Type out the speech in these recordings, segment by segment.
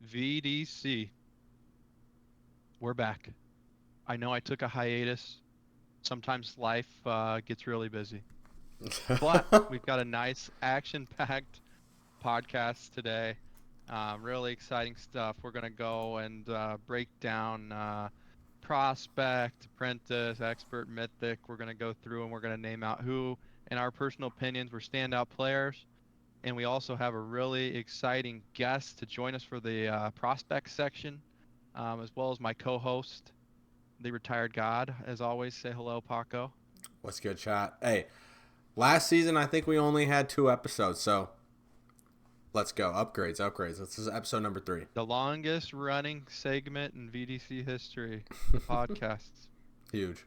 VDC. We're back. I know I took a hiatus. Sometimes life gets really busy, but we've got a nice action-packed podcast today. Really exciting stuff. We're going to go and break down prospect, apprentice, expert, mythic. We're going to go through and we're going to name out who, in our personal opinions, were standout players. And we also have a really exciting guest to join us for the prospect section, as well as my co-host, the retired God. As always, say hello, Paco. What's good, chat? Hey, last season I think we only had 2 episodes, so let's go. Upgrades. This is episode number 3. The longest running segment in VDC history, the podcasts. Huge.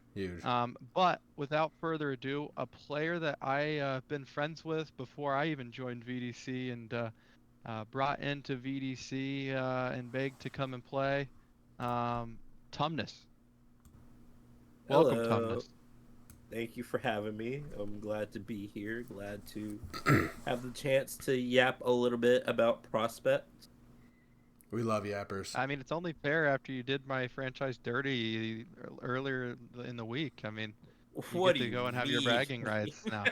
But without further ado, a player that I've been friends with before I even joined VDC and brought into VDC and begged to come and play, Tumnus. Welcome, Hello. Tumnus. Thank you for having me. I'm glad to be here. Glad to have the chance to yap a little bit about prospects. We love yappers. I mean, it's only fair after you did my franchise dirty earlier in the week. I mean, you What get do to you go and have your mean? bragging rights now.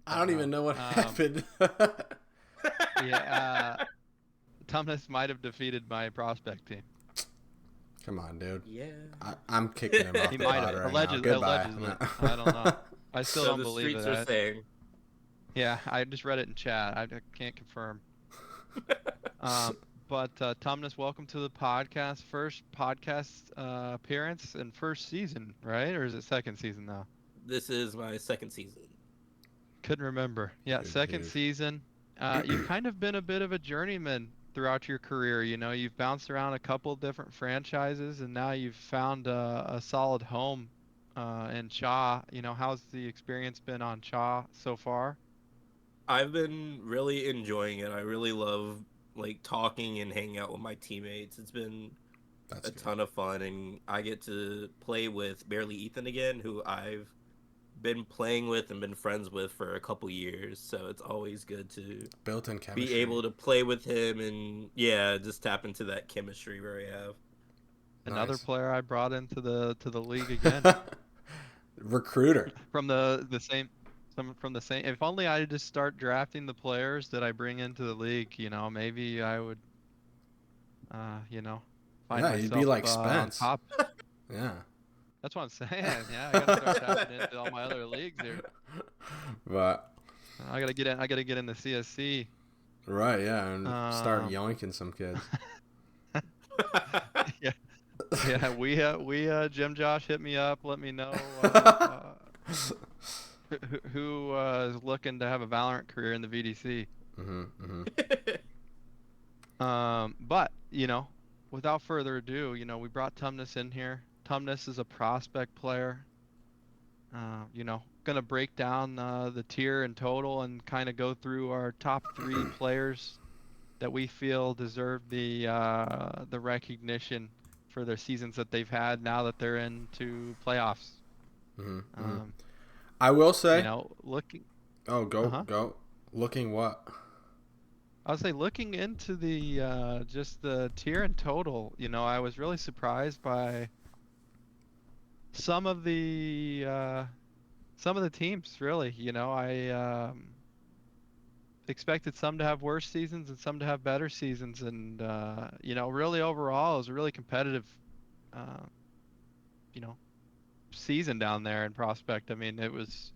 I don't even know what happened. Yeah, Tumnus might have defeated my prospect team. Come on, dude. Yeah. I'm kicking him off He the might pod have. right Allegedly. now. Goodbye. I don't know. I still So don't the believe streets it. are saying. Yeah, I just read it in chat. I can't confirm. But Tumnus, welcome to the podcast. First podcast appearance and first season, right? Or is it second season now? This is my second season. Couldn't remember. Yeah, second Huge. season. You've kind of been a bit of a journeyman throughout your career. You know, you've bounced around a couple different franchises, and now you've found a solid home in Cha. You know, how's the experience been on Cha so far? I've been really enjoying it. I really love talking and hanging out with my teammates. It's been That's a good. ton of fun, and I get to play with Barely Ethan again, who I've been playing with and been friends with for a couple years. So it's always good to Built-in be chemistry. able to play with him and just tap into that chemistry where we have. Another Nice. player I brought into the league again Recruiter. from the same. From the same. If only I just start drafting the players that I bring into the league, you know, maybe I would, you know, find Yeah, you'd be myself like on Spence. top. Yeah. That's what I'm saying. Yeah, I gotta start tapping into all my other leagues here. But I gotta get in. I gotta get in the CSC. right, yeah, and start Um, yoinking some kids. yeah, yeah. We Jim Josh hit me up. Let me know who is looking to have a Valorant career in the VDC. But you know, without further ado, you know, we brought Tumnus in here. Tumnus is a prospect player. You know, gonna break down the tier in total and kind of go through our top 3 players that we feel deserve the recognition for their seasons that they've had now that they're into playoffs. I will You say. know, looking. Oh, Uh-huh. go. Looking what? I would say looking into the just the tier in total, you know, I was really surprised by some of the uh, some of the teams. Really, you know, I expected some to have worse seasons and some to have better seasons, and you know, really overall, it was a really competitive, uh, you know, season down there in Prospect. I mean, it was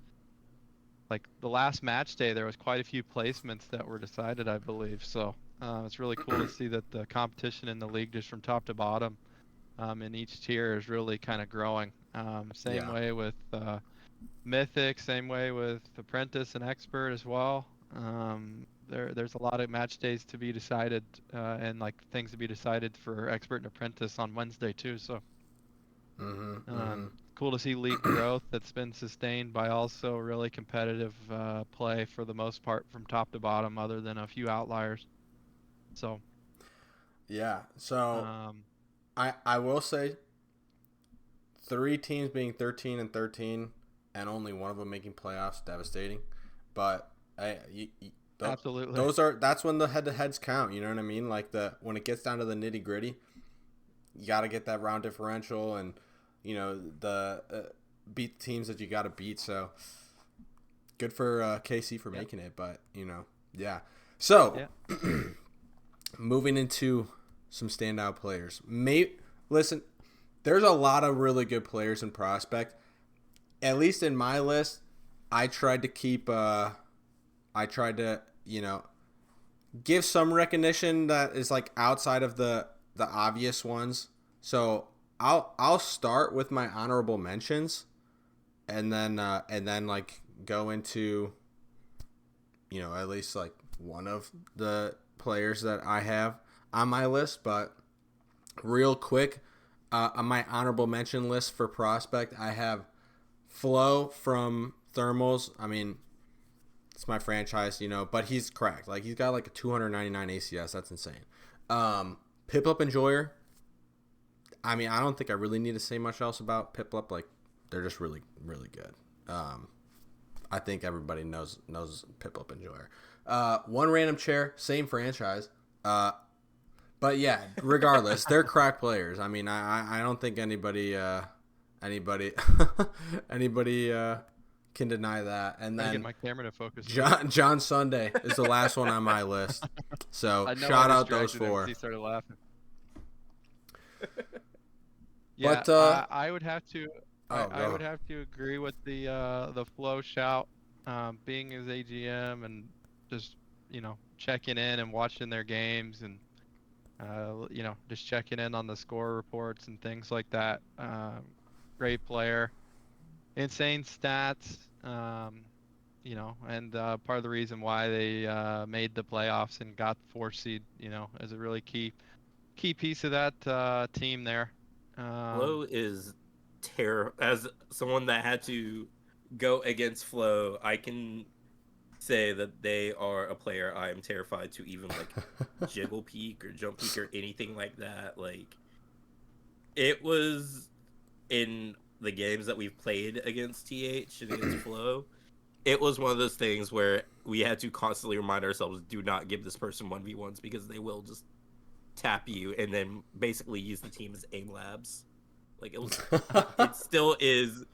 like the last match day, there was quite a few placements that were decided, I believe. So it's really cool to see that the competition in the league, just from top to bottom, in each tier, is really kind of growing. Same Yeah. way with Mythic, same way with Apprentice and Expert as well. There's a lot of match days to be decided and like things to be decided for Expert and Apprentice on Wednesday too. So cool to see league growth that's been sustained by also really competitive play for the most part from top to bottom, other than a few outliers. So Yeah. So um, I will say 3 teams being 13 and 13 and only one of them making playoffs, devastating. But Th- Absolutely. that's when the head-to-heads count. You know what I mean? Like when it gets down to the nitty-gritty, you got to get that round differential and the beat the teams that you got to beat. So good for KC for making it, but yeah. So moving into some standout players. Listen, there's a lot of really good players in prospect. At least in my list, I tried to keep. I tried to give some recognition that is like outside of the obvious ones. So I'll start with my honorable mentions, and then like go into at least like one of the players that I have on my list. But real quick, on my honorable mention list for prospect, I have Flo from Thermals. I mean, it's my franchise, but he's cracked. Like, he's got like a 299 ACS. That's insane. Piplup Enjoyer. I mean, I don't think I really need to say much else about Piplup. Like, they're just really, really good. I think everybody knows Piplup Enjoyer. One Random Chair, same franchise. But yeah, regardless, they're crack players. I mean, I don't think anybody can deny that. And I then get my camera to focus. John Sunday is the last one on my list. So I know shout I out those distracted him 'cause four. he started laughing. Yeah, But I would have to. I would have to agree with the flow shout, being his AGM and just checking in and watching their games and just checking in on the score reports and things like that. Great player, insane stats. And part of the reason why they made the playoffs and got the 4 seed, is a really key piece of that team there. Flo is terror. As someone that had to go against Flo, I can say that they are a player I am terrified to even like jiggle peek or jump peek or anything like that. Like, it was in the games that we've played against TH and against Flo. It was one of those things where we had to constantly remind ourselves, do not give this person 1v1s because they will just tap you and then basically use the team as aim labs. Like, it still is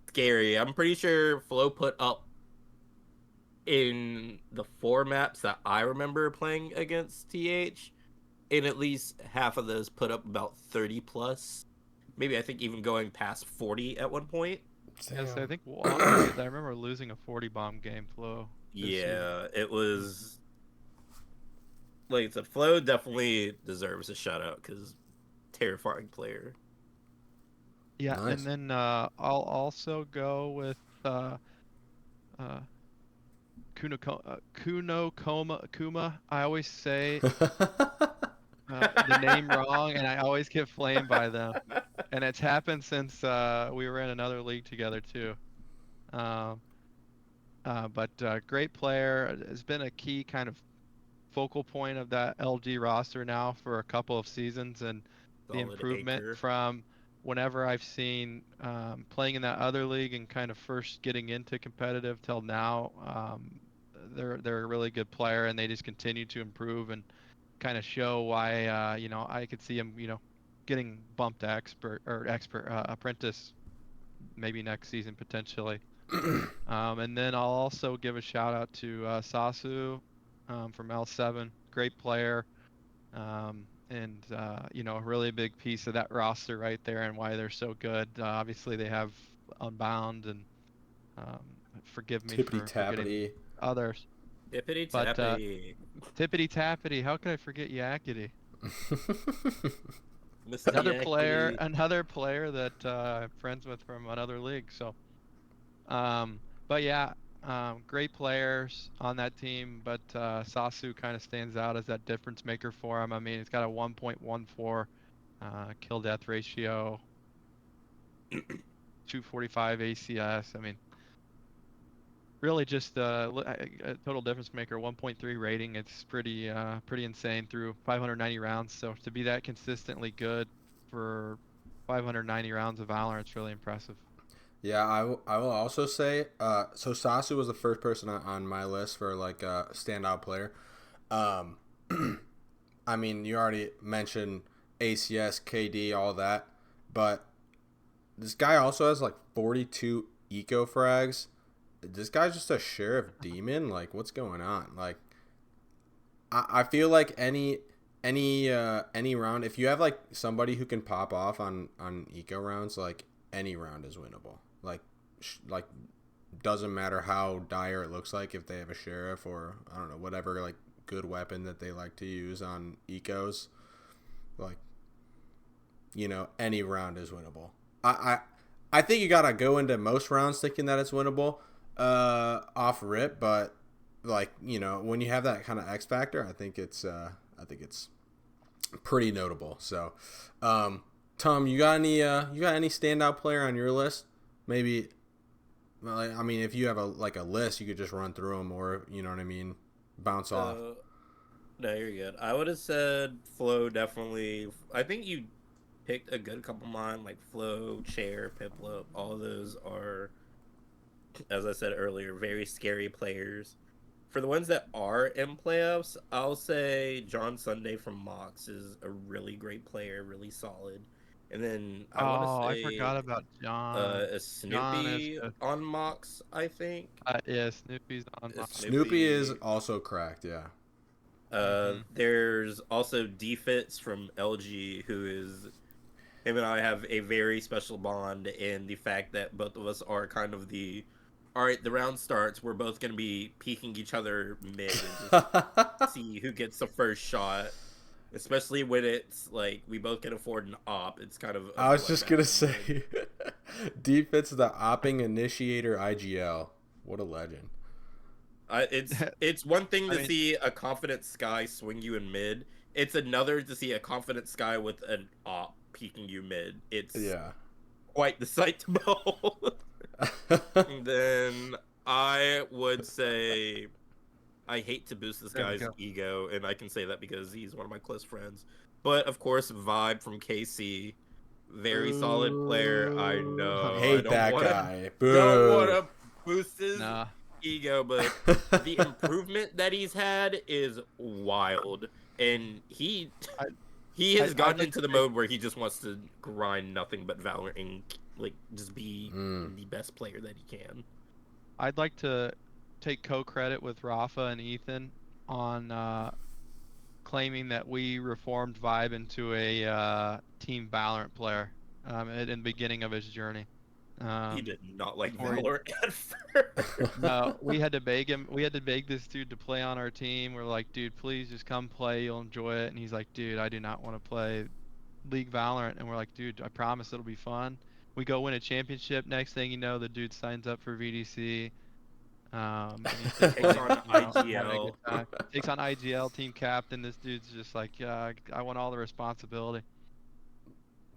scary. I'm pretty sure Flo put up in the 4 maps that I remember playing against TH, in at least half of those put up about 30 plus. Maybe I think even going past 40 at one point. Yes, I think I remember losing a 40 bomb game flow. Yeah, it was like the Flo definitely deserves a shout out because terrifying player. Yeah, Nice. and then I'll also go with Kuma. I always say the name wrong, and I always get flamed by them. And it's happened since we were in another league together too. Um, but great player, has been a key kind of focal point of that LG roster now for a couple of seasons, and the Solid improvement anchor. from whenever I've seen playing in that other league and kind of first getting into competitive till now. They're a really good player, and they just continue to improve and kind of show why I could see him getting bumped to expert apprentice maybe next season potentially. And then I'll also give a shout out to Sasu from L7, great player, and a really big piece of that roster right there and why they're so good. Obviously, they have Unbound and um, forgive me Tippity for forgetting tappity. others, Tippity but tappity. Tippity Tappity, how could I forget Yakety? Mr. Yakety. Another player that I'm friends with from another league. So, but yeah, great players on that team. But Sasu kind of stands out as that difference maker for him. I mean, it's got a 1.14 kill death ratio, 245 ACS. I mean, really just a total difference maker. 1.3 rating. It's pretty insane through 590 rounds. So to be that consistently good for 590 rounds of Valorant, it's really impressive. Yeah, I will also say, so Sasu was the first person on my list for like a standout player. Um, I mean, you already mentioned ACS, KD, all that, but this guy also has like 42 eco frags. This guy's just a sheriff demon. Like, what's going on? Like, I feel like any round, if you have like somebody who can pop off on eco rounds, like any round is winnable. Like doesn't matter how dire it looks like if they have a sheriff or I don't know whatever like good weapon that they like to use on ecos. Like any round is winnable. I think you gotta go into most rounds thinking that it's winnable off rip, but like when you have that kind of X factor, I think it's pretty notable. So, Tom, you got any standout player on your list? Maybe. Well, I mean, if you have a list, you could just run through them, or you know what I mean, bounce off. No, you're good. I would have said Flow definitely. I think you picked a good couple of mine, like Flow, Chair, Piplup. All of those are, as I said earlier, very scary players. For the ones that are in playoffs, I'll say John Sunday from Mox is a really great player, really solid. And then I want to Oh, I say forgot about John. a John is Snoopy good. on Mox, I think. Yeah, Snoopy's on A my. Snoopy is Snoopy. also cracked. Yeah. Hmm. There's also Defits from LG, who is him and I have a very special bond in the fact that both of us are kind of the all right, the round starts, we're both going to be peeking each other mid and just see who gets the first shot. Especially when it's like we both can afford an op, it's kind of a I was just gonna bloodbath in mid. say, defense the opping initiator IGL. What a legend. It's one thing I to mean, see a confident Sky swing you in mid. It's another to see a confident Sky with an op peeking you mid. It's Yeah. quite the sight to behold. Then I would say I hate to boost this there we guy's go. ego, and I can say that because he's one of my close friends. But of course, Vibe from KC, very solid player. I Ooh. know I Hate that guy. don't want Boo. to boost his Nah, ego, but the improvement that he's had is wild, and he I, he has I'd gotten like into to the take. mode where he just wants to grind nothing but Valorant and like just be Mm. the best player that he can. I'd like to take co-credit with Rafa and Ethan on claiming that we reformed Vibe into a Team Valorant player in the beginning of his journey. He Um, did not like before he, Valorant at first. no, we had to beg him. We had to beg this dude to play on our team. We're like, dude, please just come play. You'll enjoy it. And he's like, dude, I do not want to play League Valorant. And we're like, dude, I promise it'll be fun. We go win a championship. Next thing you know, the dude signs up for VDC. And he's been Takes playing, on having a good IGL. time. Takes on IGL team captain. This dude's just like, yeah, I want all the responsibility.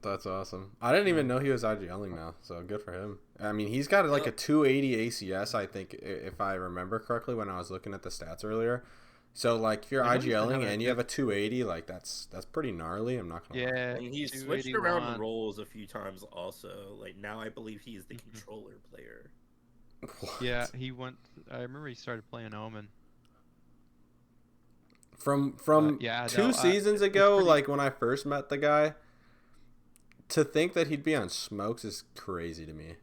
That's awesome. I didn't even Um, know he was IGLing now, so good for him. I mean, he's got like a Yep. 280 ACS, I think, if I remember correctly when I was looking at the stats earlier. So like, if you're I know he's been IGLing having a and you good, have a 280, like that's pretty gnarly. I'm not gonna lie. yeah, And he's switched around 281. roles a few times also. Like now I believe he is the Mhm. controller player. Yeah, What? he went. I remember he started playing Omen, From but from yeah, no, 2 seasons it's ago, pretty. like when I first met the guy, to think that he'd be on smokes is crazy to me.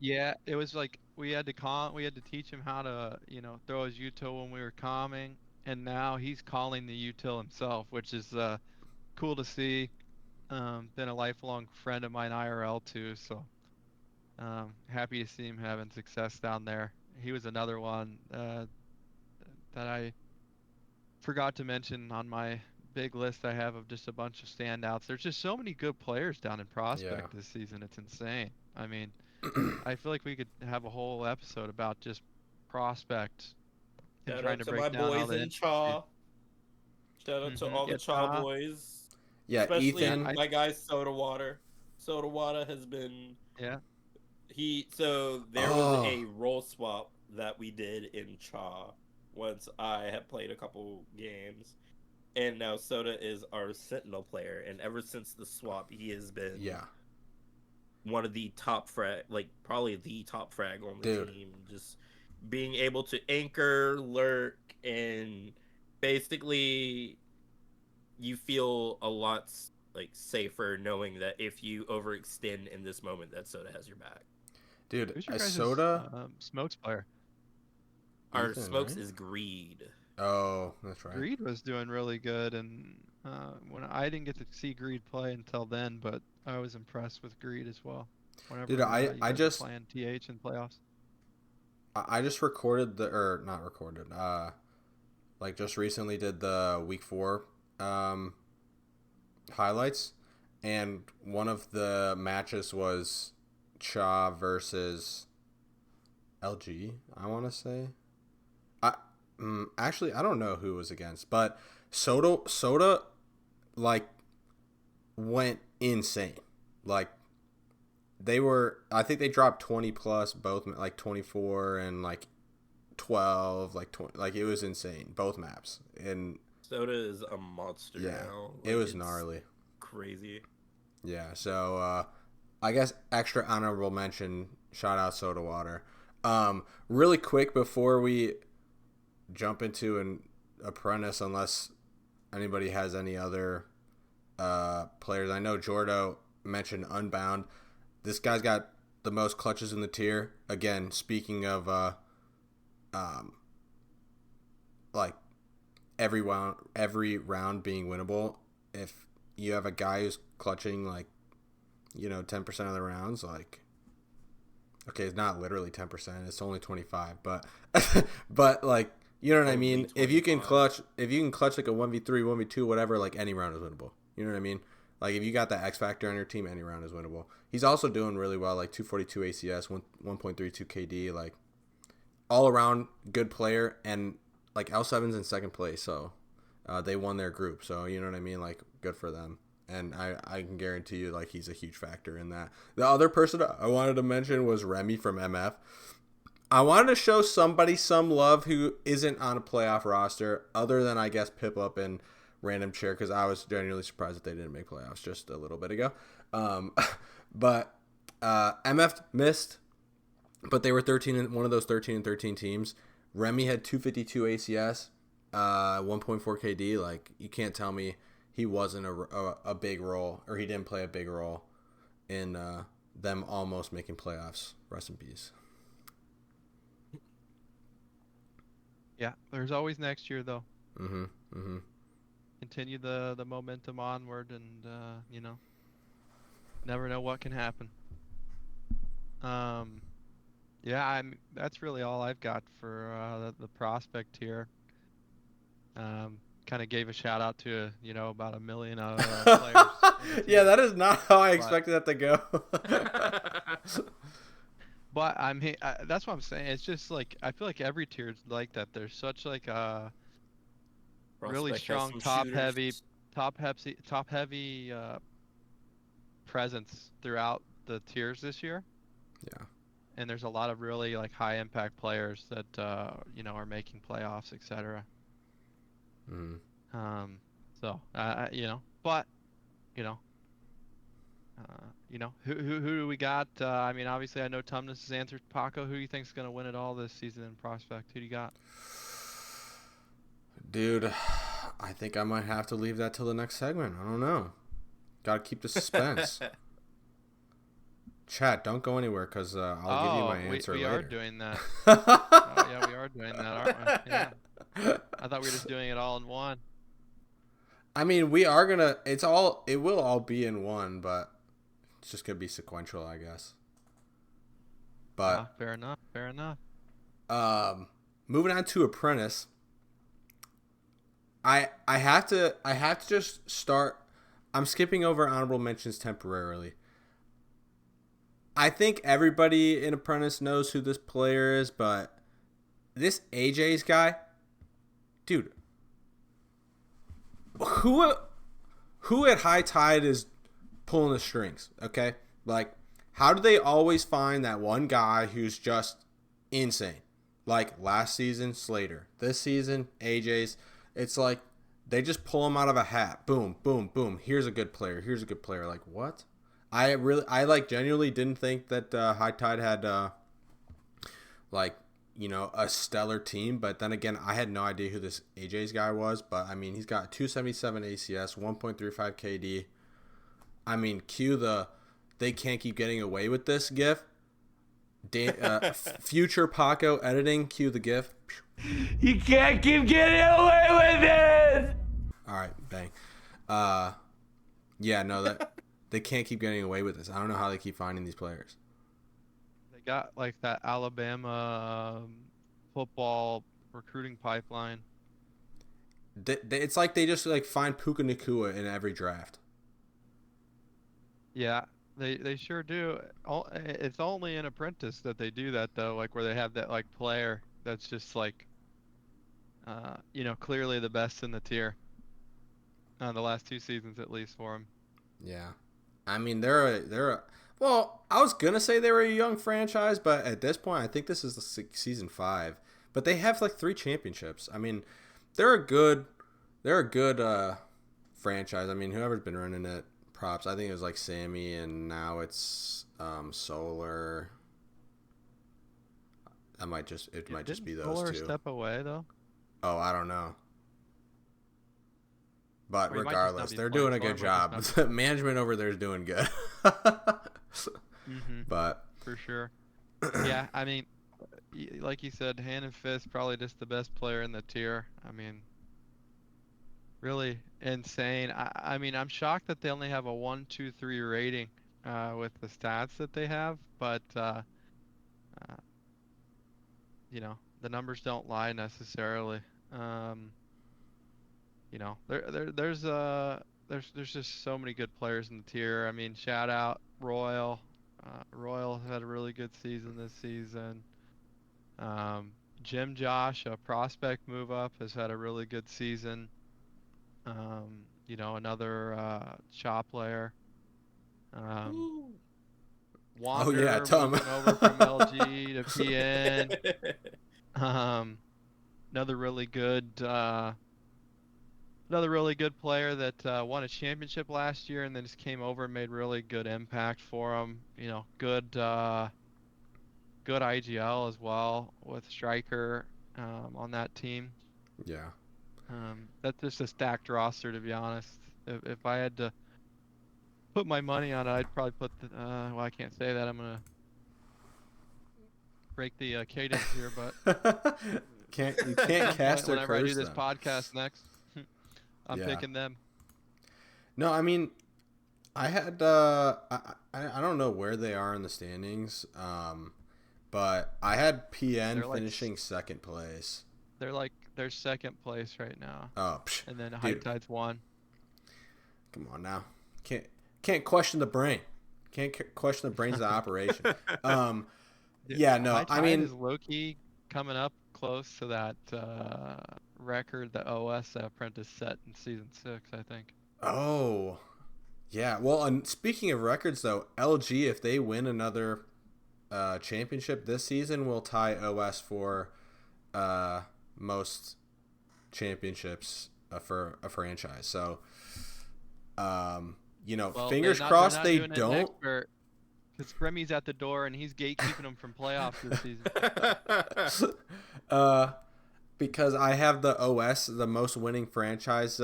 Yeah, it was like we had to teach him how to, throw his util when we were calming, and now he's calling the util himself, which is cool to see. Been a lifelong friend of mine IRL too, so happy to see him having success down there. He was another one that I forgot to mention on my big list I have of just a bunch of standouts. There's just so many good players down in Yeah. Prospect this season. It's insane. I mean, I feel like we could have a whole episode about just Prospect and Shout trying out to to my break down all boys the in intricacies. Chaw. Shout out to all the Yeah, Chaw boys. Yeah, yeah, Especially Ethan. my guy Soda Water. Soda Water has been yeah. so there was Oh, a role swap that we did in Chaw once I had played a couple games. And now Soda is our Sentinel player, and ever since the swap, he has been yeah. one of the top frag, like probably the top frag on the Dude. team. Just being able to anchor, lurk, and basically you feel a lot like safer knowing that if you overextend in this moment, that Soda has your back. Dude, Who's your a guys' Soda, smokes player? Our Ethan, smokes right? is Greed. Oh, that's right. Greed was doing really good, and when I didn't get to see Greed play until then, but I was impressed with Greed as well. Dude, Whenever you guys were playing TH in playoffs. I just recorded or not recorded, like just recently did the week 4 highlights, and one of the matches was Cha versus LG, I want to say. I actually I don't know who it was against, but Soda like went insane. Like I think they dropped 20 plus both, like 24 and like 12, like 20, like it was insane both maps. And Soda is a monster now. It was gnarly. Crazy. Yeah, so I guess extra honorable mention, shout out Soda Water. Really quick before we jump into an Apprentice, unless anybody has any other players. I know Jordo mentioned Unbound. This guy's got the most clutches in the tier. Again, speaking of like every round being winnable. If you have a guy who's clutching like 10% of the rounds, like okay, it's not literally 10%, it's only 25, but but like you know what I mean? If you can clutch like a 1v3, 1v2, whatever, like any round is winnable. You know what I mean? Like if you got that X factor on your team, any round is winnable. He's also doing really well, like 242 ACS, 1.32 KD, like all around good player, and like L7's in second place, so they won their group. So you know what I mean? Like good for them. And I can guarantee you, like, he's a huge factor in that. The other person I wanted to mention was Remy from MF. I wanted to show somebody some love who isn't on a playoff roster, other than, I guess, Pip Up and Random Chair, because I was genuinely surprised that they didn't make playoffs just a little bit ago. But MF missed, but they were 13 in one of those 13 and 13 teams. Remy had 252 ACS, 1.4 KD. Like, you can't tell me he wasn't a big role, or he didn't play a big role in them almost making playoffs. Rest in peace. Yeah, there's always next year though. Mm-hmm. Mm-hmm. Continue the momentum onward, and never know what can happen. Yeah, that's really all I've got for the prospect here. Kind of gave a shout out to about 1 million players. Yeah, that is not how I expected that to go. But that's what I'm saying. It's just like I feel like every tier is like that. There's such like a really strong top heavy presence throughout the tiers this year. Yeah. And there's a lot of really like high impact players that are making playoffs, etc. Mm-hmm. So but who do we got? I mean, obviously I know Tumnus has answered. Paco, who do you think's gonna win it all this season in prospect? Who do you got? Dude, I think I might have to leave that till the next segment. I don't know. Gotta keep the suspense. Chat, don't go anywhere, because I'll give you my answer later. We are doing that. Oh, yeah, we are doing that, aren't we? Yeah. I thought we were just doing it all in one. I mean, we are gonna. It will all be in one, but it's just gonna be sequential, I guess. But fair enough. Fair enough. Moving on to Apprentice. I have to just start. I'm skipping over honorable mentions temporarily. I think everybody in Apprentice knows who this player is, but this AJ's guy, dude. Who at High Tide is pulling the strings? Okay, like how do they always find that one guy who's just insane? Like last season, Slater. This season, AJ's. It's like they just pull him out of a hat. Boom, boom, boom. Here's a good player. Here's a good player. Like what? I like genuinely didn't think that High Tide had like a stellar team, but then again, I had no idea who this AJ's guy was. But I mean, he's got 277 ACS, 1.35 KD. I mean, cue the they can't keep getting away with this gif. Future Paco editing, cue the gif. You can't keep getting away with it. All right, bang. Yeah, no, that they can't keep getting away with this. I don't know how they keep finding these players. They got like that Alabama football recruiting pipeline. It's like they just like find Puka Nakua in every draft. Yeah, they sure do. It's only in Apprentice that they do that though, like where they have that like player that's just like, clearly the best in the tier. The last 2 seasons at least for him. Yeah, I mean well, I was gonna say they were a young franchise, but at this point, I think this is the season 5. But they have like 3 championships. I mean, they're a good franchise. I mean, whoever's been running it, props. I think it was like Sammy, and now it's Solar. It might just be those Solar 2. Step away though. Oh, I don't know. But Or he might just not regardless, be they're playing doing a for good him, or job. just not Management over there is doing good. Mm-hmm. But For sure. Yeah, I mean, like you said, hand and fist, probably just the best player in the tier. I mean, really insane. I mean, I'm shocked that they only have a 1, 2, 3 rating with the stats that they have, but the numbers don't lie necessarily. There's just so many good players in the tier. I mean, shout out Royal. Royal has had a really good season this season. Jim Josh, a prospect move up, has had a really good season. Another Shaw player. Wander Tom. moving over from LG to PN. Another really good player that won a championship last year and then just came over and made really good impact for him. Good IGL as well with Striker on that team. Yeah. That's just a stacked roster, to be honest. If I had to put my money on it, I'd probably put well, I can't say that. I'm gonna break the cadence here, but you can't cast their whenever I do curse this then. podcast next, I'm Yeah. picking them. No, I mean, I had I don't know where they are in the standings, but I had PN They're like finishing second place. They're second place right now, Oh, and then High dude. Tide's 1. Come on now, can't question the brain. Can't question the brains of the operation. Yeah, no, High I Tide mean, is low key coming up close to that record that OS Apprentice set in season 6, I think. oh, yeah. Well, and speaking of records, though, LG, if they win another championship this season, will tie OS for most championships for a franchise. So, Well, fingers they're crossed not they doing it don't. next year, 'cause Grimmy's at the door and he's gatekeeping them from playoffs this season. Because I have the OS, the most winning franchise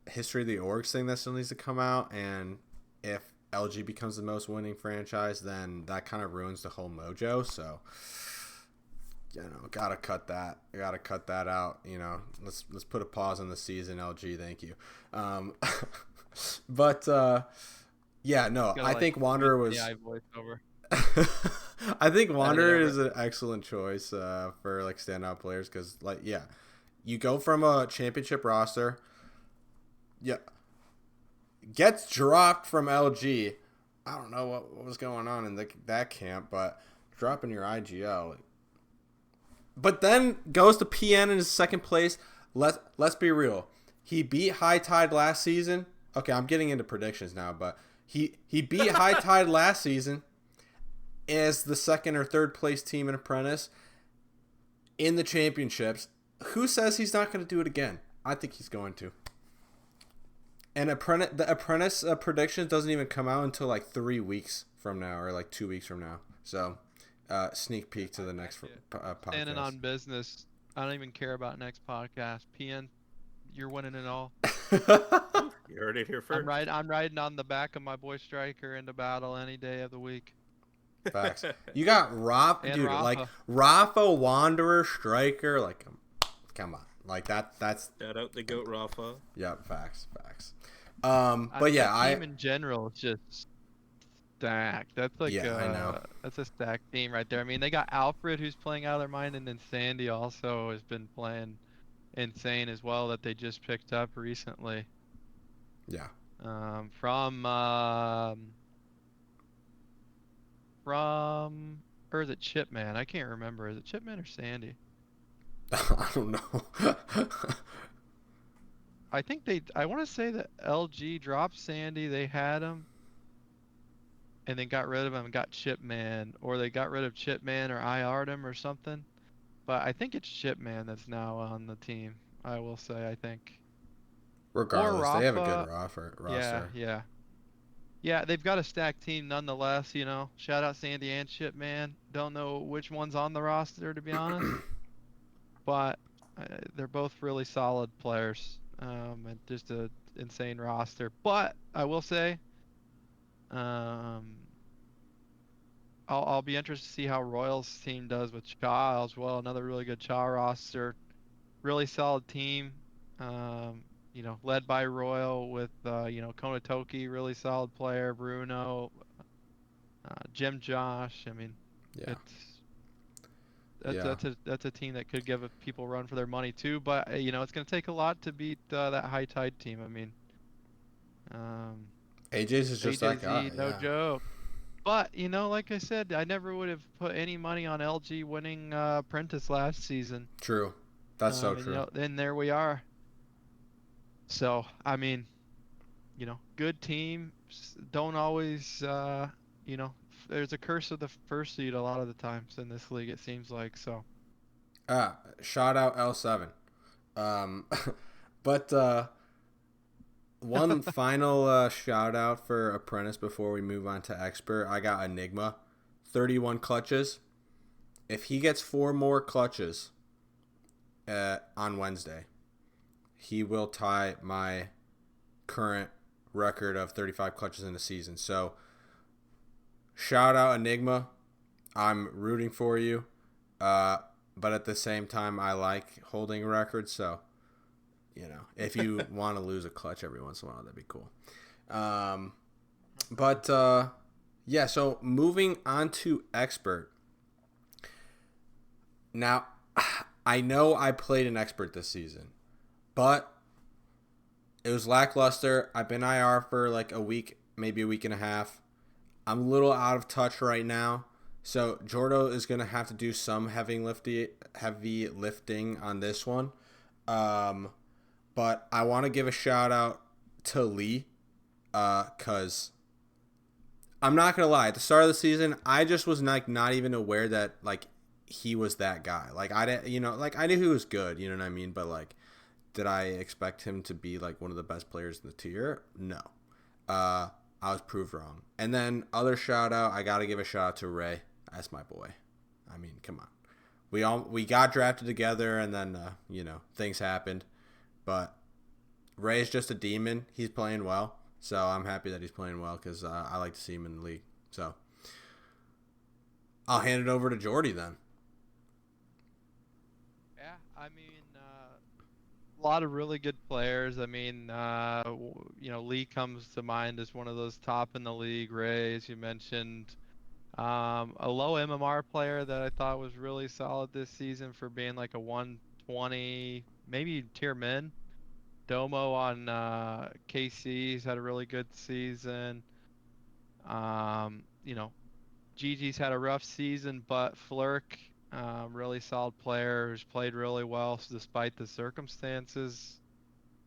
history of the orgs thing that still needs to come out, and if LG becomes the most winning franchise, then that kind of ruins the whole mojo. So, gotta cut that. I gotta cut that out. Let's put a pause on the season, LG. Thank you. But yeah, no, I think Wanderer was. AI voiceover. I think Wanderer is an excellent choice for like standout players because, like, yeah, you go from a championship roster, yeah, gets dropped from LG. I don't know what was going on in that camp, but dropping your IGL, but then goes to PN in his second place. Let's be real, he beat High Tide last season. Okay, I'm getting into predictions now, but he beat High Tide last season as the second or third place team in Apprentice in the championships. Who says he's not going to do it again? I think he's going to. And the Apprentice predictions doesn't even come out until like 3 weeks from now, or like 2 weeks from now. So, sneak peek to the next Standing podcast. on business. I don't even care about next podcast. PN, you're winning it all. You heard it here first. I'm riding on the back of my boy Striker into battle any day of the week. Facts. You got Rafa, And dude. Like Rafa. Rafa, Wanderer, Striker. Like, come on. Like that's Shout out the goat Rafa. yeah. Facts. I But mean, yeah, that team in general is just stacked. That's like yeah, I know. that's a stacked team right there. I mean, they got Alfred who's playing out of their mind, and then Sandy also has been playing insane as well that they just picked up recently. Yeah. From or is it Chipman? I can't remember. Is it Chipman or Sandy? I don't know. I want to say that LG dropped Sandy. They had him and then got rid of him and got Chipman, or they got rid of Chipman or IR'd him or something. But I think it's Chipman that's now on the team. I will say, I think. Regardless, Or they have a Rafa. good roster. Yeah, they've got a stacked team nonetheless, you know. Shout out Sandy and Chipman. Don't know which one's on the roster, to be honest. But they're both really solid players. And just a insane roster. But I will say, I'll be interested to see how Royals team does with Cha as well. Another really good Cha roster. Really solid team. You know, led by Royal with you know, Konatoki, really solid player, Bruno, Jim Josh. I mean, Yeah. that's a team that could give people a run for their money too. But you know, it's going to take a lot to beat that High Tide team. I mean, AJ's is just that guy. AJZ, no Yeah. joke. But you know, like I said, I never would have put any money on LG winning Apprentice last season. True. That's so And, true. you know, then there we are. So I mean, you know, good teams don't always, you know, there's a curse of the first seed a lot of the times in this league. It seems like so. Shout out L7. Um, but one final shout out for Apprentice before we move on to Expert. I got Enigma, 31 clutches. If he gets 4 more clutches on Wednesday, he will tie my current record of 35 clutches in the season. So, shout out Enigma. I'm rooting for you. But at the same time, I like holding records. So, you know, if you want to lose a clutch every once in a while, that'd be cool. Yeah, so moving on to Expert. Now, I know I played an Expert this season, but it was lackluster. I've been IR for like a week, maybe a week and a half. I'm a little out of touch right now. So Jordo is going to have to do some heavy lifting on this one. But I want to give a shout out to Lee, because I'm not going to lie. At the start of the season, I just was like not even aware that like he was that guy. Like I didn't, you know, like I knew he was good, you know what I mean? But like, did I expect him to be like one of the best players in the tier? No. I was proved wrong. And then other shout out, I got to give a shout out to Ray. That's my boy. I mean, come on. We got drafted together, and then you know, things happened. But Ray's just a demon. He's playing well. So I'm happy that he's playing well because I like to see him in the league. So I'll hand it over to Jordy then. Yeah, I mean, a lot of really good players. I mean, you know, Lee comes to mind as one of those top in the league. Ray, as you mentioned, a low MMR player that I thought was really solid this season for being like a 120, maybe tier min. Domo on KC's had a really good season. You know, Gigi's had a rough season, but Flurk, really solid player who's played really well despite the circumstances,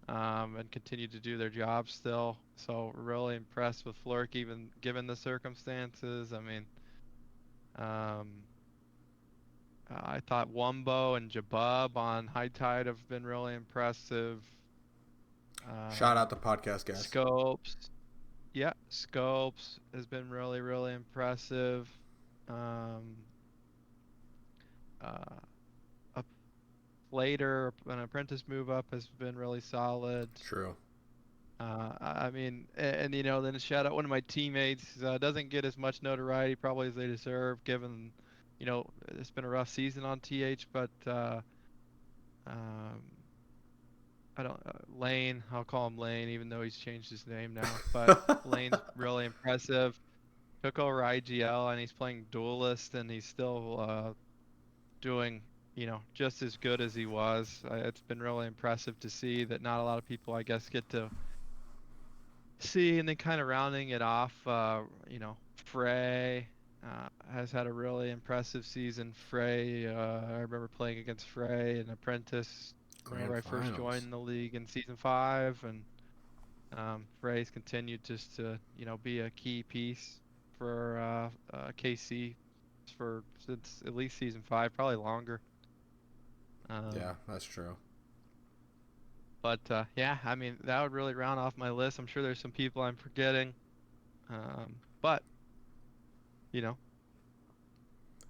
and continued to do their job still. So really impressed with Flurk, even given the circumstances. I mean, I thought Wumbo and Jabub on High Tide have been really impressive. Shout out the podcast guys. Scopes. Yeah, Scopes has been really, really impressive. Um, a later an apprentice move up has been really solid. True. I mean, and you know, then shout out one of my teammates. Doesn't get as much notoriety probably as they deserve, given, you know, it's been a rough season on TH. But um, I don't Lane. I'll call him Lane, even though he's changed his name now. But Lane's really impressive. Took over IGL and he's playing Duelist, and he's still doing, you know, just as good as he was. It's been really impressive to see that not a lot of people, I guess, get to see. And then kind of rounding it off, you know, Frey has had a really impressive season. Frey, I remember playing against Frey in Apprentice whenever I first joined the league in season 5, and Frey's continued just to, you know, be a key piece for KC since at least season 5, probably longer. Yeah, that's true. But yeah, I mean, that would really round off my list. I'm sure there's some people I'm forgetting, but you know,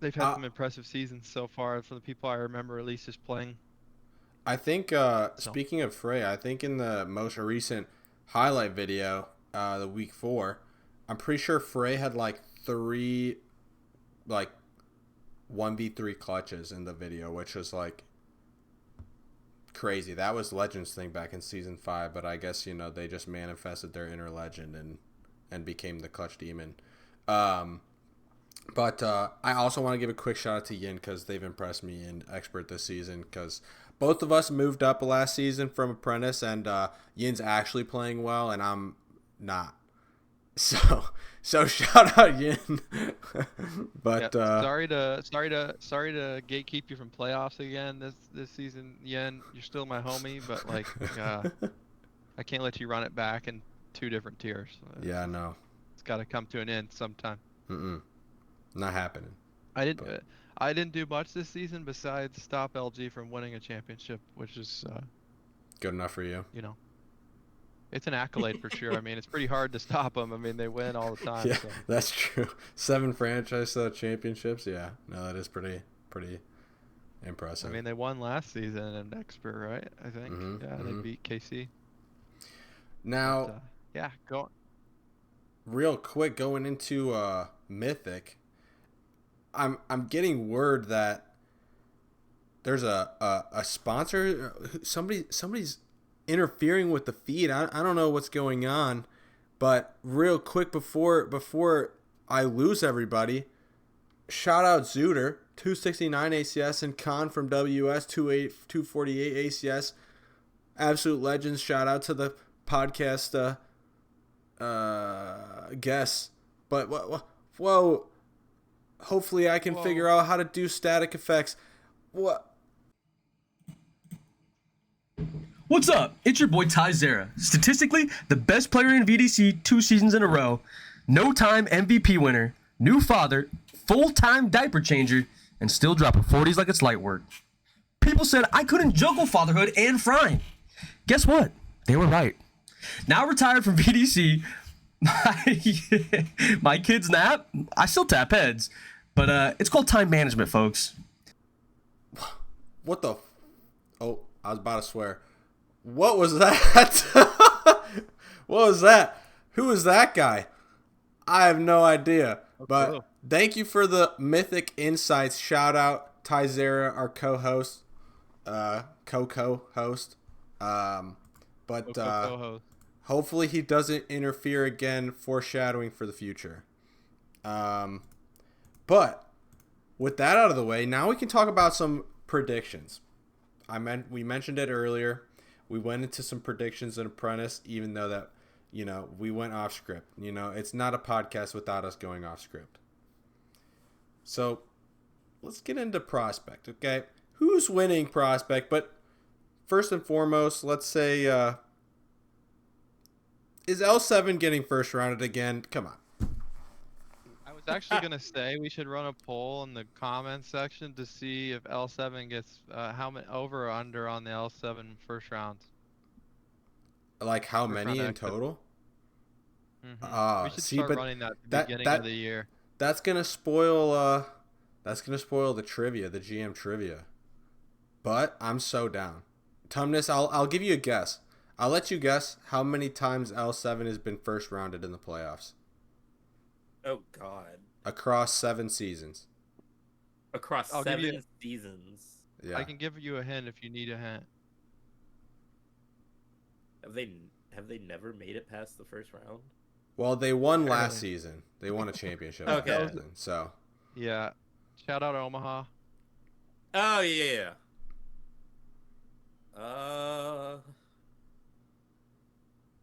they've had some impressive seasons so far from the people I remember, at least just playing. I think speaking of Frey, I think in the most recent highlight video, the week 4, I'm pretty sure Frey had like 3 like 1v3 clutches in the video, which was like crazy. That was Legends thing back in season 5, but I guess, you know, they just manifested their inner legend and became the clutch demon. But I also want to give a quick shout out to Yin, because they've impressed me in Expert this season, because both of us moved up last season from Apprentice, and Yin's actually playing well and I'm not. So shout out Yin. But yeah, sorry to gatekeep you from playoffs again this season, Yin. You're still my homie, but like I can't let you run it back in 2 different tiers. Yeah, no. It's got to come to an end sometime. Not happening. I didn't do much this season besides stop LG from winning a championship, which is good enough for you. You know, it's an accolade for sure. I mean, it's pretty hard to stop them. I mean, they win all the time. Yeah, so. That's true. 7 franchise championships. Yeah, no, that is pretty impressive. I mean, they won last season in Expert, right? I think. They beat KC. Now, but, yeah, go. Real quick, going into Mythic, I'm getting word that there's a sponsor. Somebody's interfering with the feed. I don't know what's going on, but real quick before I lose everybody, shout out Zooter 269 ACS and Khan from WS 248 ACS, absolute legends. Shout out to the podcast guests. But whoa, hopefully I can figure out how to do static effects. What's up? It's your boy Ty Zera. Statistically, the best player in VDC 2 seasons in a row. No-time MVP winner. New father. Full-time diaper changer. And still dropping 40s like it's light work. People said I couldn't juggle fatherhood and frying. Guess what? They were right. Now retired from VDC, my kids nap. I still tap heads. But it's called time management, folks. What the... Oh, I was about to swear. What was that? What was that? Who is that guy? I have no idea. But thank you for the Mythic insights. Shout out Ty Zera, our co-host. Co-host. Hopefully he doesn't interfere again, foreshadowing for the future. But with that out of the way, now we can talk about some predictions. We mentioned it earlier. We went into some predictions in Apprentice, even though that, you know, we went off script. You know, it's not a podcast without us going off script. So let's get into Prospect, okay? Who's winning Prospect? But first and foremost, let's say, is L7 getting first rounded again? Come on. I was actually going to say we should run a poll in the comments section to see if L7 gets how many over or under on the L7 first rounds. Like how First many round in exit. total? We should See, start but running that at the that beginning that of the year. that's gonna spoil the trivia, the GM trivia. But I'm so down. Tumnus, I'll give you a guess. I'll let you guess how many times L7 has been first rounded in the playoffs Oh God. across 7 seasons. Across I'll give you- 7 seasons. Yeah. I can give you a hint if you need a hint. Have they never made it past the first round? Well, they won last Barely. season. They won a championship Okay. last season. So, Yeah. Shout out Omaha. Oh yeah.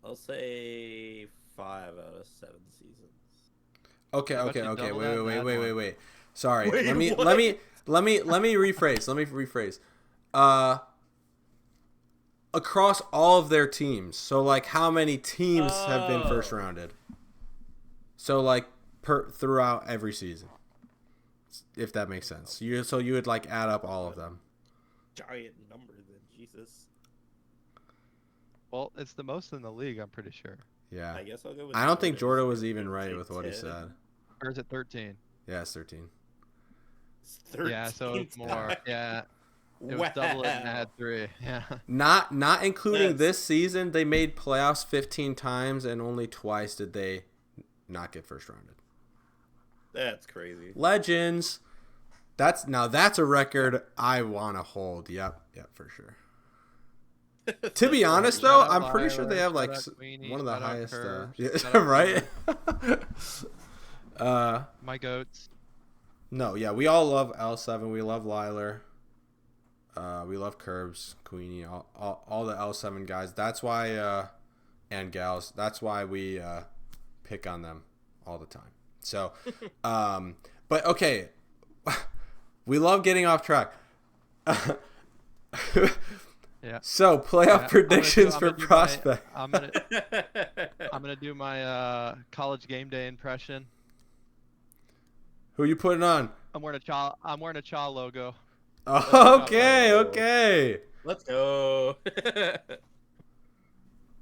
I'll say 5 out of 7 seasons. okay, How about okay, you okay. double that and add one? Wait. Sorry. Wait, let me what? let me rephrase. Let me rephrase. Across all of their teams. So like how many teams have been first Oh. rounded? So like throughout every season. If that makes sense. So you would like add up all of them. Giant number then, Jesus. Well, it's the most in the league, I'm pretty sure. Yeah. I guess I'll go with I don't think Jordan Jordan's was even right with what he 10. said. Or is it 13? Yeah, it's 13. It's 13 Yeah, so it's more. times. Yeah. It was Wow. double it and add 3. Yeah. Not including That's- this season, they made playoffs 15 times and only twice did they not get first rounded. That's crazy. Legends. That's a record I want to hold. Yep, for sure. To be honest though, Shout out I'm pretty sure they Lyler, have like shout out Queenie, one of the shout out highest Curves, yeah, shout out right? My goats. No, yeah, we all love L7. We love Lyler. We love Curbs, Queenie, all the L7 guys. That's why and gals. That's why we pick on them all the time. So, but okay, we love getting off track. Yeah. So playoff Yeah, predictions I'm for gonna do prospect. I'm gonna do my college game day impression. Who you putting on? I'm wearing a Cha logo. Okay. Let's go.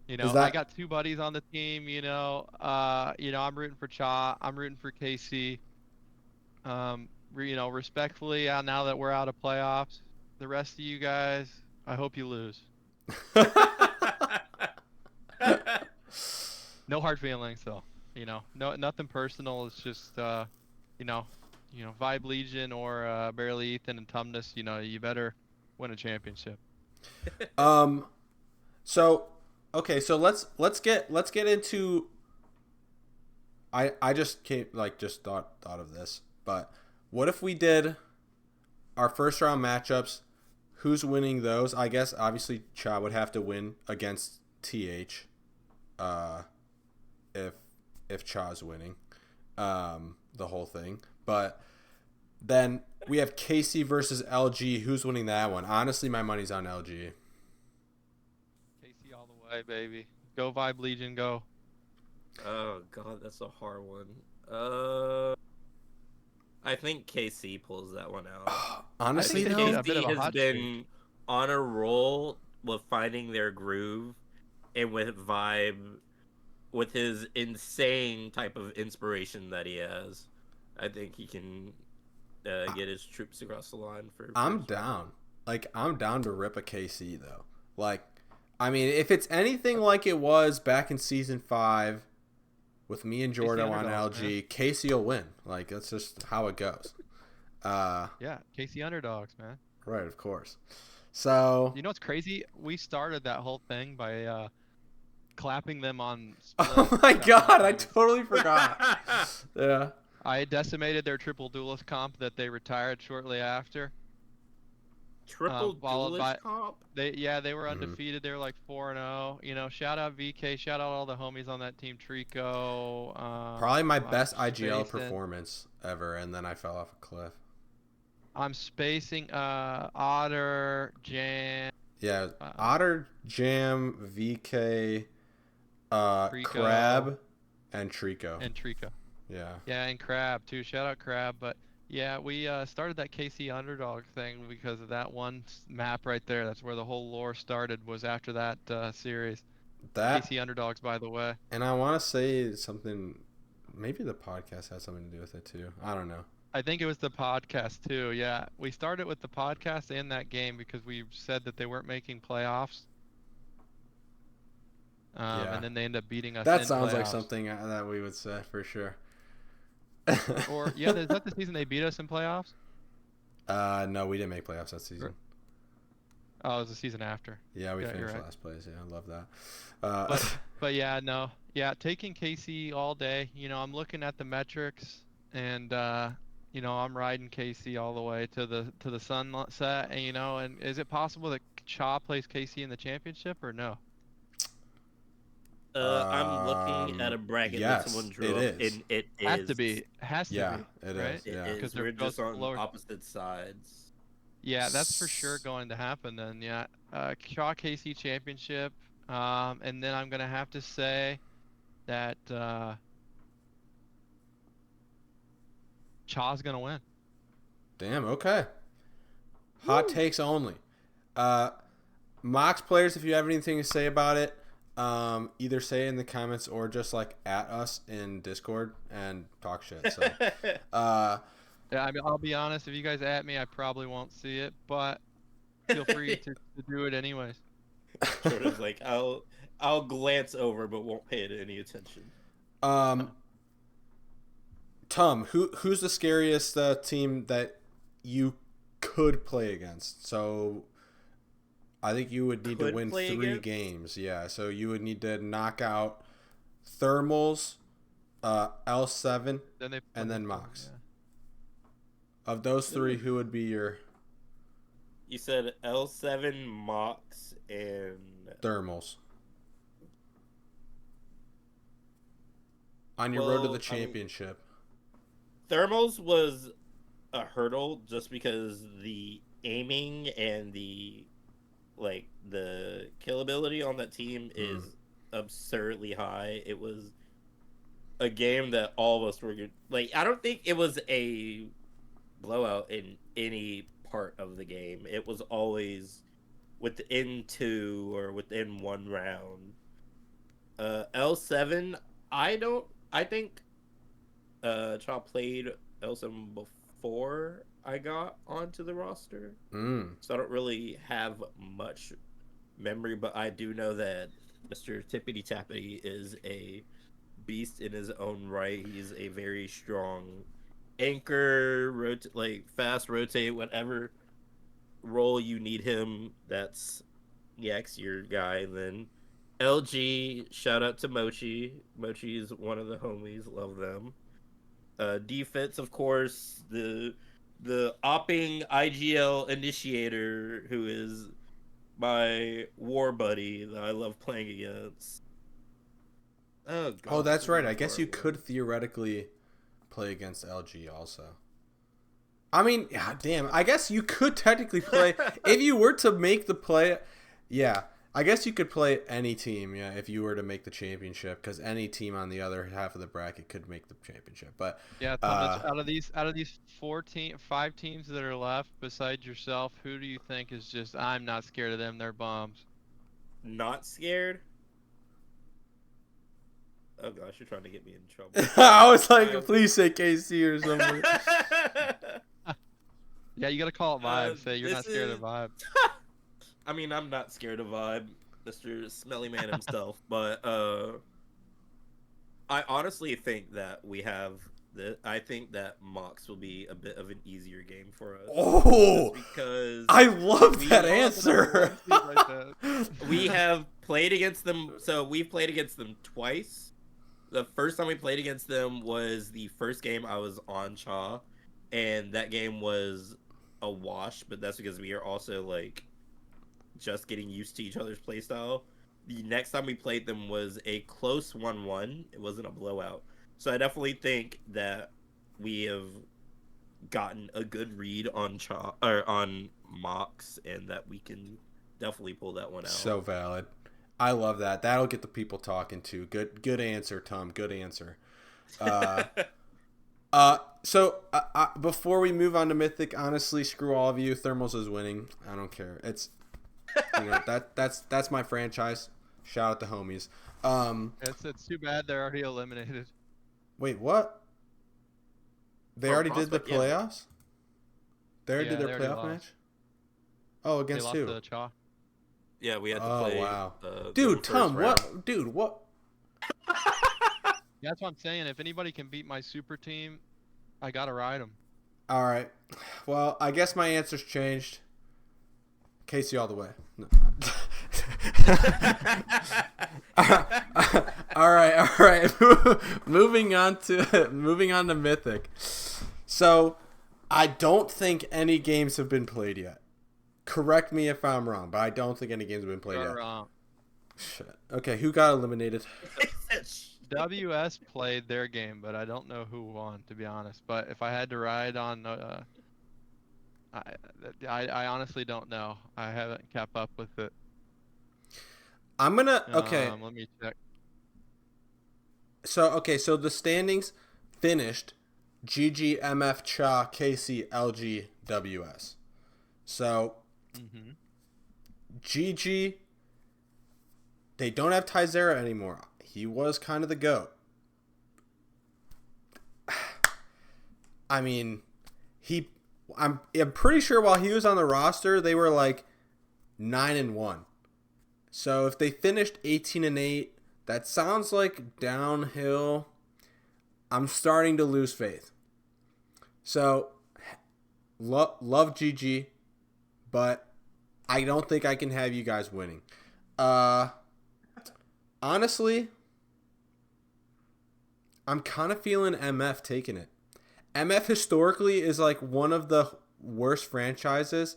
You know, Is that- I got 2 buddies on the team. I'm rooting for Cha. I'm rooting for KC. Respectfully, now that we're out of playoffs, the rest of you guys, I hope you lose. No hard feelings, though. No, nothing personal. It's just, Vibe Legion or Barely Ethan and Tumnus. You better win a championship. So let's get into. I just thought of this, but what if we did our first round matchups? Who's winning those? I guess obviously Cha would have to win against TH, if Cha's winning, the whole thing. But then we have Casey versus LG. Who's winning that one? Honestly, my money's on LG. KC all the way, baby. Go Vibe Legion, go. Oh God, that's a hard one. I think KC pulls that one out. Honestly, I think though, a bit of KC a has hot been on a roll with finding their groove and with vibe, with his insane type of inspiration that he has. I think he can get his troops across the line for. I'm down. I'm down to rip a KC though. If it's anything like it was back in season 5 with me and Jordan on underdogs, LG, KC will win. That's just how it goes. Yeah, KC underdogs, man. Right, of course. So, You know what's crazy? We started that whole thing by clapping them on. oh split my second god, I times. totally forgot. Yeah. I decimated their triple duelist comp that they retired shortly after. Triple followed duelist by- comp. They were Mhm. undefeated. They were like 4-0. Shout out VK. Shout out all the homies on that team. Trico. Probably my I'm best IGL spacing- performance ever, and then I fell off a cliff. I'm spacing. Otter, Jan. Yeah, Wow. Otter, Jam, VK, Trico. Crab, and Trico. And Trico. Yeah. Yeah, and Crab too. Shout out Crab. But yeah, we started that KC underdog thing because of that one map right there. That's where the whole lore started. Was after that series. That, KC underdogs, by the way. and I want to say something. Maybe the podcast has something to do with it too. I don't know. I think it was the podcast too. Yeah, we started with the podcast and that game because we said that they weren't making playoffs. Yeah. And then they end up beating us. That in sounds like playoffs. something that we would say for sure. Or yeah, is that the season they beat us in playoffs? No, we didn't make playoffs that season. Oh, it was the season after. Yeah, we Yeah, you're finished right. last place. Yeah, I love that. But yeah, no, yeah, taking KC all day. I'm looking at the metrics, and I'm riding KC all the way to the sunset. And is it possible that Cha plays KC in the championship or no? I'm looking at a bracket that yes, someone drew it up, is. and it Has is. to be. Has to Yeah, be. it right? is. Yeah. It is. Because they're We're just both on lower. opposite sides. Yeah, that's for sure going to happen then. Yeah, Cha KC championship. And then I'm gonna have to say that Cha's gonna win. Damn. Okay. Hot takes only. Mox players, if you have anything to say about it, either say it in the comments or just like at us in Discord and talk shit. So, Yeah, I mean, I'll be honest. If you guys at me, I probably won't see it, but feel free to do it anyways. Sort of like I'll glance over, but won't pay it any attention. Tom, who's the scariest team that you could play against? So, I think you would need to Could win play 3 against? games. Yeah, so you would need to knock out Thermals, L7, Then they and then Mox. Of those 3, who would be your You said L7, Mox, and Thermals on your road to Well, the I mean- championship? Thermals was a hurdle just because the aiming and the killability on that team is absurdly high. It was a game that all of us were good. I don't think it was a blowout in any part of the game. It was always within 2 or within 1 round. L7, I think Cha played L7 before I got onto the roster. So I don't really have much memory, but I do know that Mr. Tippity Tappity is a beast in his own right. He's a very strong anchor, fast rotate, whatever role you need him. That's your guy. And then LG, shout out to Mochi. Mochi is one of the homies. Love them. Defense, of course, the opping IGL initiator, who is my war buddy that I love playing against. Oh, God, Oh, that's right. I guess you could theoretically play against LG also. I mean, yeah, damn. I guess you could technically play if you were to make the play. Yeah, I guess you could play any team. Yeah, if you were to make the championship, because any team on the other half of the bracket could make the championship. But Yeah, Thomas, out of these 5 teams that are left besides yourself, who do you think is just I'm not scared of them, they're bombs? Not scared? Oh gosh, you're trying to get me in trouble. I was like, please say KC or something. Yeah, you gotta call it vibe. Say you're this not scared is- of vibe. I mean, I'm not scared of Vibe, Mr. Smelly Man himself, but I honestly think that I think that Mox will be a bit of an easier game for us. Oh, Just because I love we that lost answer. we have played against them. So we've played against them twice. The first time we played against them was the first game I was on Cha, and that game was a wash. But that's because we are also just getting used to each other's playstyle. The next time we played them was a close 1-1. It wasn't a blowout. So I definitely think that we have gotten a good read on on Mox, and that we can definitely pull that one out. So valid. I love that. That'll get the people talking too. Good answer, Tom. Good answer. So before we move on to Mythic, honestly, screw all of you. Thermals is winning. I don't care. It's that's my franchise. Shout out to homies. It's too bad they're already eliminated. Wait, what? They Oh, already did the Prospect, yeah. playoffs? They already Yeah, did they their already playoff lost. match? Oh, They against lost who? to Chaw. Yeah, we had to Oh, play. wow. The Dude, first Tom, round. what? Dude, what? Yeah, that's what I'm saying. If anybody can beat my super team, I gotta ride them. All right. Well, I guess my answer's changed. Casey all the way. No. all right. moving on to Mythic. So, I don't think any games have been played yet. Correct me if I'm wrong, but I don't think any games have been played You're yet. wrong. Shit. Okay, who got eliminated? WS played their game, but I don't know who won, to be honest. But if I had to ride on, I honestly don't know. I haven't kept up with it. I'm gonna okay. Let me check. So the standings finished: GG, MF, Cha, KC, LG, WS. So Mm-hmm. GG, they don't have Tyzera anymore. He was kind of the GOAT. I mean, I'm pretty sure while he was on the roster, they were like 9-1. So if they finished 18-8, that sounds like downhill. I'm starting to lose faith. So love GG, but I don't think I can have you guys winning. Honestly, I'm kind of feeling MF taking it. MF historically is like one of the worst franchises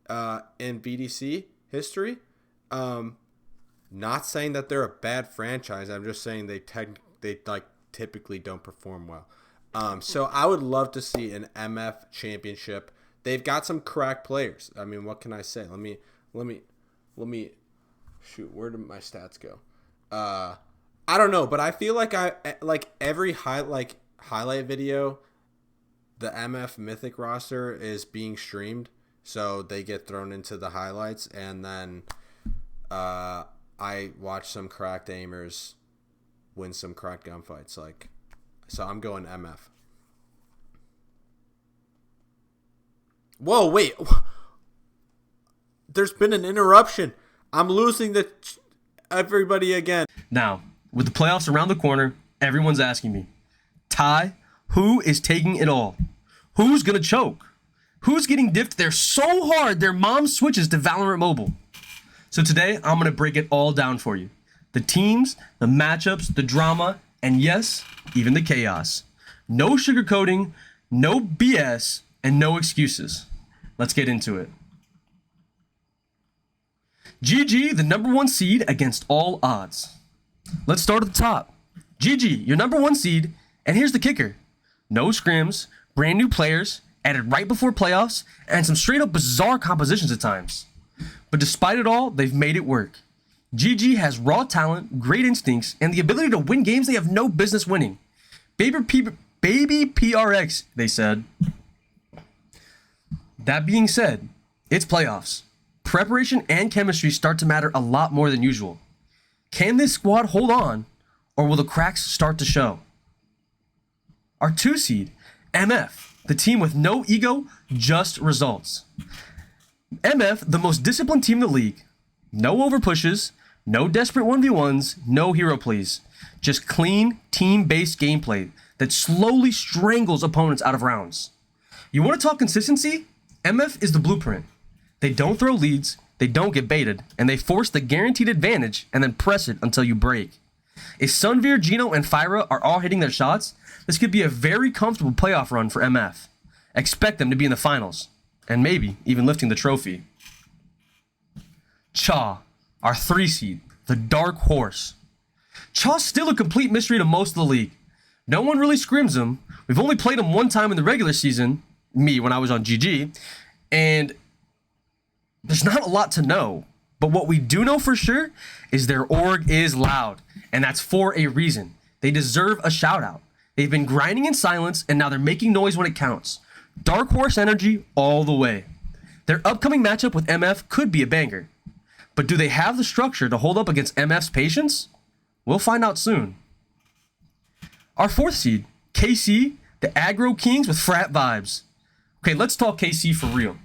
in VDC history. Not saying that they're a bad franchise. I'm just saying they typically don't perform well. So I would love to see an MF championship. They've got some crack players. I mean, what can I say? Let me shoot. Where did my stats go? I don't know, but I feel like every highlight video, the MF Mythic roster is being streamed, so they get thrown into the highlights, and then I watch some cracked aimers win some cracked gunfights. So I'm going MF. Whoa, wait. There's been an interruption. I'm losing everybody again. Now, with the playoffs around the corner, everyone's asking me, Ty, who is taking it all? Who's going to choke? Who's getting dipped there so hard their mom switches to Valorant Mobile? So today, I'm going to break it all down for you. The teams, the matchups, the drama, and yes, even the chaos. No sugarcoating, no BS, and no excuses. Let's get into it. GG, the number 1 seed against all odds. Let's start at the top. GG, your number 1 seed, and here's the kicker. No scrims, brand new players, added right before playoffs, and some straight up bizarre compositions at times. But despite it all, they've made it work. GG has raw talent, great instincts, and the ability to win games they have no business winning. Baby PRX, they said. That being said, it's playoffs. Preparation and chemistry start to matter a lot more than usual. Can this squad hold on, or will the cracks start to show? Our 2 seed, MF, the team with no ego, just results. MF, the most disciplined team in the league. No over pushes, no desperate 1v1s, no hero plays. Just clean, team-based gameplay that slowly strangles opponents out of rounds. You want to talk consistency? MF is the blueprint. They don't throw leads, they don't get baited, and they force the guaranteed advantage and then press it until you break. If Sunveer, Gino, and Fyra are all hitting their shots, this could be a very comfortable playoff run for MF. Expect them to be in the finals, and maybe even lifting the trophy. Cha, our 3 seed, the dark horse. Cha's still a complete mystery to most of the league. No one really scrims him. We've only played him one time in the regular season, me when I was on GG, and there's not a lot to know. But what we do know for sure is their org is loud, and that's for a reason. They deserve a shout out. They've been grinding in silence, and now they're making noise when it counts. Dark horse energy all the way. Their upcoming matchup with MF could be a banger. But do they have the structure to hold up against MF's patience? We'll find out soon. Our 4th seed, KC, the aggro kings with frat vibes. Okay, let's talk KC for real.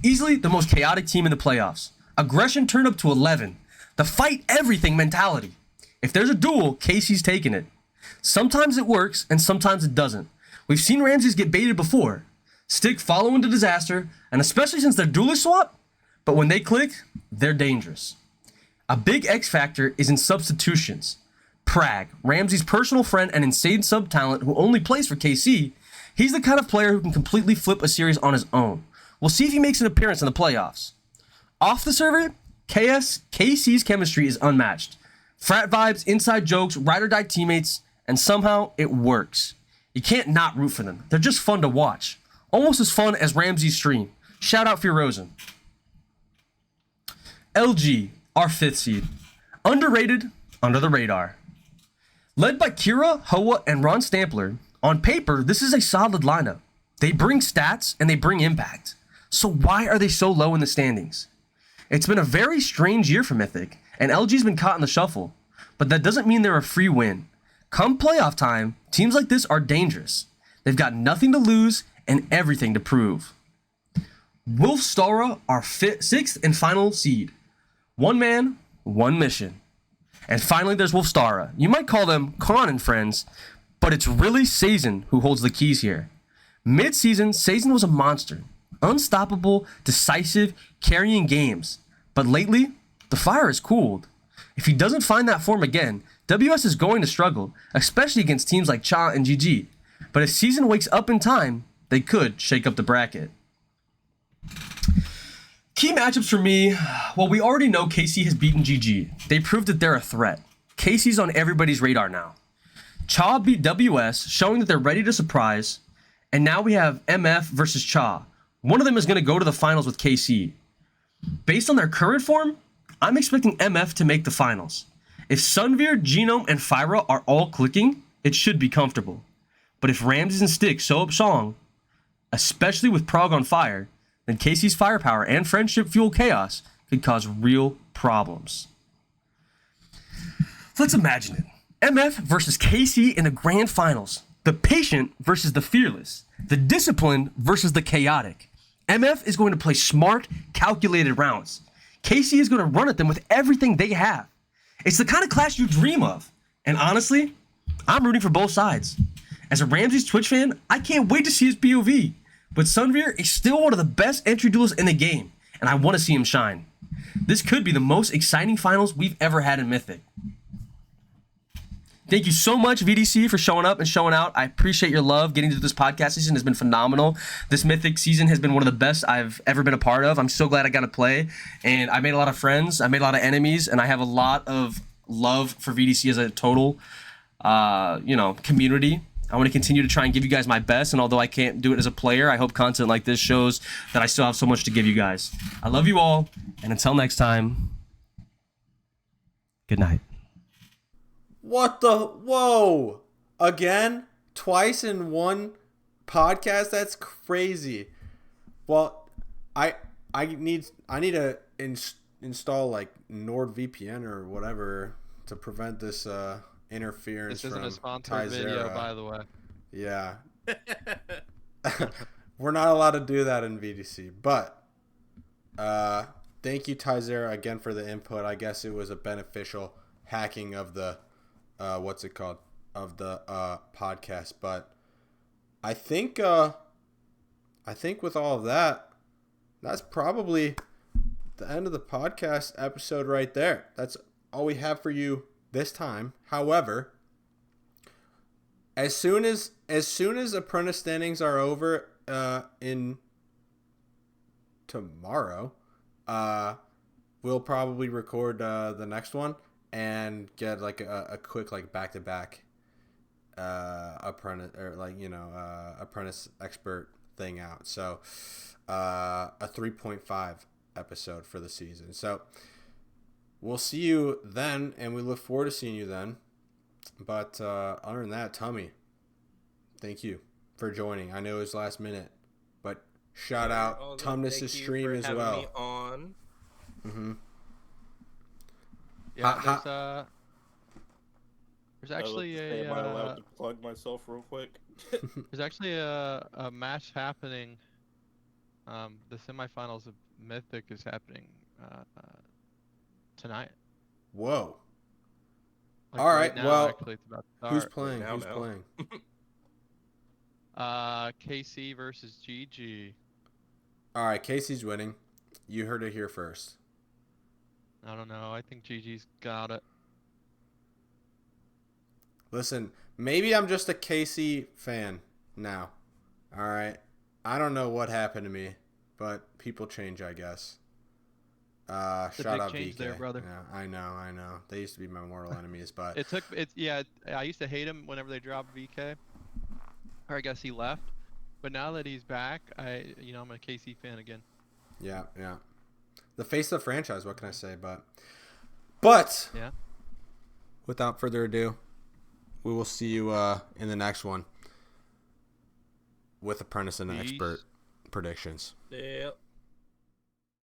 Easily the most chaotic team in the playoffs. Aggression turned up to 11. The fight everything mentality. If there's a duel, KC's taking it. Sometimes it works and sometimes it doesn't. We've seen Ramses get baited before. Stick follow into disaster, and especially since they're duelist swap, but when they click, they're dangerous. A big X factor is in substitutions. Prag, Ramsey's personal friend and insane sub-talent who only plays for KC, he's the kind of player who can completely flip a series on his own. We'll see if he makes an appearance in the playoffs. Off the server, KC's chemistry is unmatched. Frat vibes, inside jokes, ride or die teammates, and somehow it works. You can't not root for them. They're just fun to watch. Almost as fun as Ramsey's stream. Shout out Firozen. LG, our 5th seed. Underrated, under the radar. Led by Kira, Hoa, and Ron Stampler, on paper, this is a solid lineup. They bring stats and they bring impact. So why are they so low in the standings? It's been a very strange year for Mythic, and LG's been caught in the shuffle. But that doesn't mean they're a free win. Come playoff time, teams like this are dangerous. They've got nothing to lose and everything to prove. Wolfstara, our 6th and final seed. One man, one mission. And finally, there's Wolfstara. You might call them Khan and friends, but it's really Sazen who holds the keys here. Mid-season, Sazen was a monster. Unstoppable, decisive, carrying games. But lately, the fire has cooled. If he doesn't find that form again, WS is going to struggle, especially against teams like Cha and GG. But if Sazen wakes up in time, they could shake up the bracket. Key matchups for me, well, we already know KC has beaten GG. They proved that they're a threat. KC's on everybody's radar now. Cha beat WS, showing that they're ready to surprise. And now we have MF versus Cha. One of them is going to go to the finals with KC. Based on their current form, I'm expecting MF to make the finals. If Sunveer, Genome, and Fyra are all clicking, it should be comfortable. But if Ramses and Stick show up strong, especially with Prog on fire, then KC's firepower and friendship fuel chaos could cause real problems. Let's imagine it. MF versus KC in the grand finals. The patient versus the fearless. The disciplined versus the chaotic. MF is going to play smart, calculated rounds. KC is going to run at them with everything they have. It's the kind of clash you dream of. And honestly, I'm rooting for both sides. As a Ramses Twitch fan, I can't wait to see his POV. But Sunveer is still one of the best entry duelists in the game, and I want to see him shine. This could be the most exciting finals we've ever had in Mythic. Thank you so much, VDC, for showing up and showing out. I appreciate your love. Getting to this podcast season has been phenomenal. This Mythic season has been one of the best I've ever been a part of. I'm so glad I got to play, and I made a lot of friends. I made a lot of enemies, and I have a lot of love for VDC as a total, community. I want to continue to try and give you guys my best, and although I can't do it as a player, I hope content like this shows that I still have so much to give you guys. I love you all, and until next time, good night. What the? Whoa! Again? Twice in one podcast? That's crazy. Well, I need to install like NordVPN or whatever to prevent this interference. This isn't from a sponsored video, by the way. Yeah. We're not allowed to do that in VDC, but thank you, Tyzera, again for the input. I guess it was a beneficial hacking of the podcast, but I think with all of that, that's probably the end of the podcast episode right there. That's all we have for you this time. However, as soon as Apprentice standings are over in tomorrow, we'll probably record the next one and get like a quick like back-to-back Apprentice or Apprentice expert thing out. So a 3.5 episode for the season. So we'll see you then, and we look forward to seeing you then. But other than that, Tommy, thank you for joining. I know it was last minute, but shout out Tumnus' stream as well. Me on. Mm-hmm. Yeah, Ha- there's actually Am I allowed a to plug myself real quick? there's actually a match happening. The semifinals of Mythic is happening tonight. Whoa. Like All right, now, well, actually, it's about to Who's start. playing? now, Who's now. playing? KC versus GG. All right, Casey's winning. You heard it here first. I don't know. I think GG's got it. Listen, maybe I'm just a Casey fan now. All right. I don't know what happened to me, but people change, I guess. It's a Shout big out change VK. there, brother. Yeah, I know. They used to be my mortal enemies, but Yeah. I used to hate him whenever they dropped VK, or I guess he left. But now that he's back, I'm a KC fan again. yeah. The face of the franchise. What can I say? But Yeah. without further ado, we will see you in the next one with Apprentice and Peace. Expert predictions. Yep.